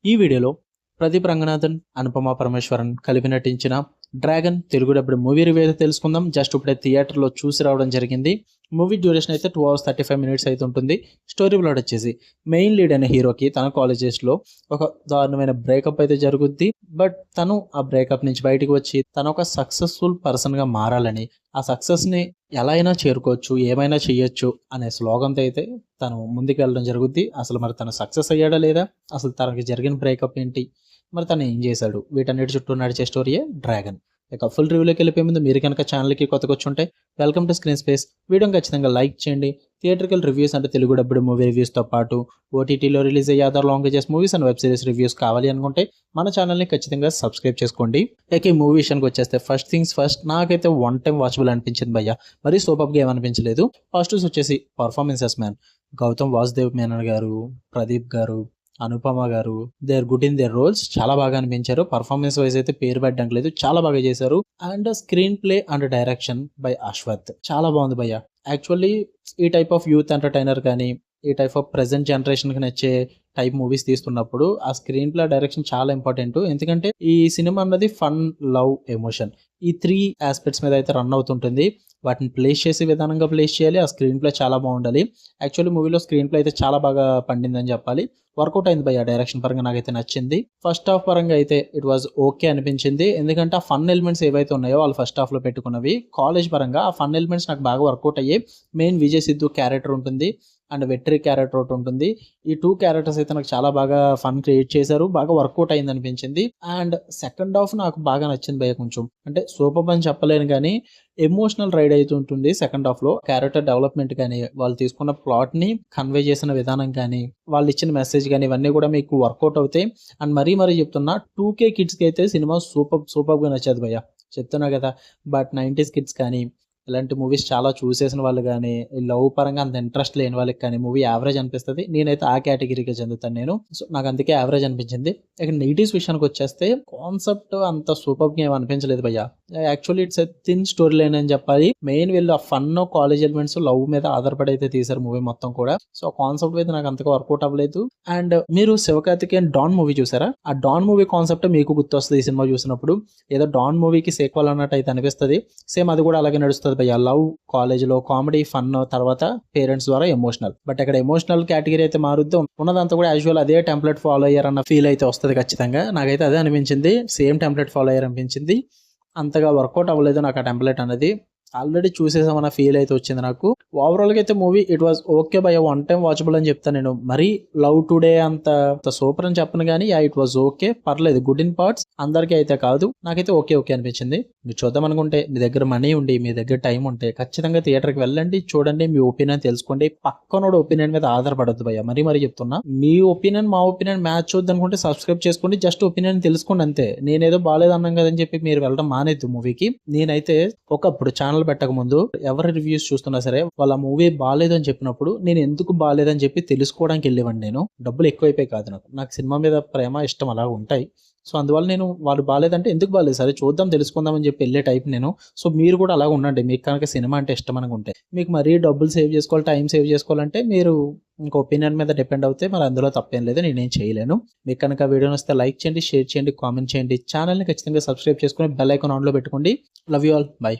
ఈ వీడియోలో ప్రదీప్ రంగనాథన్, అనుపమ పరమేశ్వరన్ కలిపి నటించిన dragon Telugu dubbed movie review అయితే తెలుసుకుందాం. జస్ట్ ఇప్పుడే థియేటర్లో చూసి రావడం జరిగింది. మూవీ డ్యూరేషన్ అయితే 2 hours 35 minutes అయితే ఉంటుంది. స్టోరీ ప్లాట్ వచ్చేసి మెయిన్ లీడ్ అయిన హీరోకి తన కాలేజెస్లో ఒక దారుణమైన బ్రేకప్ అయితే జరుగుద్ది. బట్ తను ఆ బ్రేకప్ నుంచి బయటకు వచ్చి తను ఒక సక్సెస్ఫుల్ పర్సన్గా మారాలని, ఆ సక్సెస్ని ఎలా అయినా చేరుకోవచ్చు, ఏమైనా చేయొచ్చు అనే స్లోగన్తో అయితే తను ముందుకు వెళ్ళడం జరుగుద్ది. అసలు మరి తను సక్సెస్ అయ్యాడా లేదా, అసలు తనకి జరిగిన బ్రేకప్ ఏంటి, మరి తను ఏం చేశాడు, వీటన్నిటి చుట్టూ నడిచే స్టోరీయే డ్రాగన్. ఇక ఫుల్ రివ్యూలోకి వెళ్ళిపోయే ముందు మీరు కనుక ఛానల్కి కొత్తగా వచ్చుంటే వెల్కమ్ టు స్క్రీన్ స్పేస్. వీడియోని ఖచ్చితంగా లైక్ చేయండి. థియేటర్కల్ రివ్యూస్ అంటే తెలుగు డబ్బుడ్ మూవీ రివ్యూస్తో పాటు ఓటీటీలో రిలీజ్ అయ్యే other languages movies and web series reviews కావాలి అనుకుంటే మన ఛానల్ని ఖచ్చితంగా సబ్స్క్రైబ్ చేసుకోండి. ఇక ఈ మూవీ విషయానికి వచ్చేస్తే ఫస్ట్ థింగ్స్ ఫస్ట్, నాకైతే వన్ టైం వాచబుల్ అనిపించింది భయ్య. మరీ సూపర్గా ఏమనిపించలేదు. పాజిటివ్స్ వచ్చేసి performances man. Gautham Vasudev Menon garu, Pradeep garu, Anupama garu, they are good in their roles. చాలా బాగా అనిపించారు. పర్ఫార్మెన్స్ వైజ్ అయితే పేరు పెట్టడానికి లేదు, చాలా బాగా చేశారు. And screen play and direction by Ashwath చాలా బాగుంది భయ్య. యాక్చువల్లీ ఈ టైప్ ఆఫ్ యూత్ ఎంటర్టైనర్ కానీ, ఈ టైప్ ఆఫ్ ప్రెజెంట్ జనరేషన్కి నచ్చే టైప్ మూవీస్ తీస్తున్నప్పుడు ఆ స్క్రీన్ ప్లే డైరెక్షన్ చాలా ఇంపార్టెంట్. ఎందుకంటే ఈ సినిమా అన్నది ఫన్, లవ్, ఎమోషన్ ఈ 3 ఆస్పెక్ట్స్ మీద అయితే రన్ అవుతుంటుంది. వాటిని ప్లేస్ చేసే విధానంగా ప్లేస్ చేయాలి. ఆ స్క్రీన్ ప్లే చాలా బాగుండాలి. యాక్చువల్లీ మూవీలో స్క్రీన్ ప్లే అయితే చాలా బాగా పండిందని చెప్పాలి. వర్కౌట్ అయింది భయ్య. డైరెక్షన్ పరంగా నాకైతే నచ్చింది. ఫస్ట్ హాఫ్ పరంగా అయితే ఇట్ వాజ్ ఓకే అనిపించింది. ఎందుకంటే ఆ ఫన్ ఎలిమెంట్స్ ఏవైతే ఉన్నాయో వాళ్ళు ఫస్ట్ హాఫ్లో పెట్టుకున్నవి, కాలేజ్ పరంగా ఆ ఫన్ ఎలిమెంట్స్ నాకు బాగా వర్కౌట్ అయ్యాయి. మెయిన్ విజయ్ సిద్ధు క్యారెక్టర్ ఉంటుంది అండ్ వెట్రీ క్యారెక్టర్ ఒకటి ఉంటుంది. ఈ 2 క్యారెక్టర్స్ అయితే నాకు చాలా బాగా ఫన్ క్రియేట్ చేశారు. బాగా వర్కౌట్ అయింది అనిపించింది. అండ్ సెకండ్ హాఫ్ నాకు బాగా నచ్చింది భయ్య. కొంచెం అంటే సూపర్ అని చెప్పలేను కానీ ఎమోషనల్ రైడ్ అయితే ఉంటుంది సెకండ్ హాఫ్ లో. క్యారెక్టర్ డెవలప్మెంట్ కానీ, వాళ్ళు తీసుకున్న ప్లాట్ ని కన్వే చేసిన విధానం కానీ, వాళ్ళు ఇచ్చిన మెసేజ్ కానీ ఇవన్నీ కూడా మీకు వర్కౌట్ అవుతాయి. అండ్ మరీ చెప్తున్నా 2K కిడ్స్కి అయితే సినిమా సూపర్గా నచ్చేది భయ్య. చెప్తున్నా కదా. బట్ 90s కిడ్స్ కానీ, ఇలాంటి మూవీస్ చాలా చూసేసిన వాళ్ళు కానీ, లవ్ పరంగా అంత ఇంట్రెస్ట్ లేని వాళ్ళకి కానీ మూవీ యావరేజ్ అనిపిస్తుంది. నేనైతే ఆ కేటగిరీకి చెందుతాను నేను. సో నాకు అందుకే యావరేజ్ అనిపించింది. ఇక నెగిటివ్స్ విషయానికి వచ్చేస్తే కాన్సెప్ట్ అంత సూపర్గా ఏం అనిపించలేదు భయ్య. Actually it's a thin story line అని చెప్పాలి. మెయిన్ వీళ్ళు ఆ ఫన్, కాలేజ్ ఎలిమెంట్స్, లవ్ మీద ఆధారపడి అయితే తీశారు మూవీ మొత్తం కూడా. సో కాన్సెప్ట్ అయితే నాకు అంతగా వర్కౌట్ అవ్వలేదు. అండ్ మీరు శివకార్తికేయన్ డాన్ మూవీ చూసారా? ఆ డాన్ మూవీ కాన్సెప్ట్ మీకు గుర్తొస్తుంది ఈ సినిమా చూసినప్పుడు. ఏదో డాన్ మూవీకి సీక్వెల్ అన్నట్టు అయితే అనిపిస్తుంది. సేమ్ అది కూడా అలాగే నడుస్తుంది భయ్య. లవ్, కాలేజ్ లో కామెడీ, ఫన్, తర్వాత పేరెంట్స్ ద్వారా ఎమోషనల్. బట్ ఇక్కడ ఎమోషనల్ కేటగిరీ అయితే మారుద్ది. ఉన్నదంతా కూడా యాజువల్ అదే టెంప్లెట్ ఫాలో అయ్యారన్న ఫీల్ అయితే వస్తుంది ఖచ్చితంగా. నాకైతే అదే అనిపించింది. సేమ్ టెంప్లెట్ ఫాలో అయ్యారనిపించింది. అంతగా వర్కౌట్ అవ్వలేదు నాకు ఆ టెంప్లెట్ అనేది. ఆల్రెడీ చూసేసామన్న ఫీల్ అయితే వచ్చింది నాకు. ఓవరాల్గా అయితే movie it was okay by one time watchable అని చెప్తాను నేను. మరీ లవ్ టుడే అంత సూపర్ అని చెప్పను కానీ ఇట్ వాజ్ ఓకే, పర్లేదు, గుడ్ ఇన్ పార్ట్స్. అందరికీ అయితే కాదు, నాకైతే ఓకే అనిపించింది. మీరు చూద్దాం అనుకుంటే, మీ దగ్గర మనీ ఉండి, మీ దగ్గర టైం ఉంటే ఖచ్చితంగా థియేటర్కి వెళ్ళండి, చూడండి, మీ ఒపీనియన్ తెలుసుకోండి. పక్కనోడు ఒపీనియన్ మీద ఆధారపడద్దు భయ్య. మరీ చెప్తున్నా. మీ ఒపీనియన్ మా ఒపీనియన్ మ్యాచ్ అవుద్ది అనుకుంటే సబ్స్క్రైబ్ చేసుకోండి, జస్ట్ ఒపీనియన్ తెలుసుకోండి అంతే. నేనేదో బాగాలేదు అన్నాం కదని చెప్పి మీరు వెళ్ళడం మానేద్దు మూవీకి. నేనైతే ఒకప్పుడు ఛానల్ పెట్టక ముందు ఎవరి రివ్యూస్ చూస్తున్నా సరే వాళ్ళ మూవీ బాగాలేదు అని చెప్పినప్పుడు నేను ఎందుకు బాగాలేదని చెప్పి తెలుసుకోవడానికి వెళ్ళేవాడిని. నేను డబ్బులు ఎక్కువైపోయి కాదు, నాకు సినిమా మీద ప్రేమ, ఇష్టం అలా ఉంటాయి. సో అందువల్ల నేను వాళ్ళు బాగాలేదంటే ఎందుకు బాగాలేదు, సరే చూద్దాం, తెలుసుకుందాం అని చెప్పి వెళ్ళే టైప్ నేను. సో మీరు కూడా అలాగ ఉండండి. మీకు కనుక సినిమా అంటే ఇష్టం అనుకుంటే, మీకు మరీ డబ్బులు సేవ్ చేసుకోవాలి, టైం సేవ్ చేసుకోవాలంటే మీరు ఇంకో ఒపీనియన్ మీద డిపెండ్ అవుతే మరి అందులో తప్పేం లేదు, నేనేం చేయలేను. మీకు కనుక వీడియో వస్తే లైక్ చేయండి, షేర్ చేయండి, కామెంట్ చేయండి. ఛానల్ని ఖచ్చితంగా సబ్స్క్రైబ్ చేసుకుని బెల్ ఐకాన్ ఆన్లో పెట్టుకోండి. Love you all, by.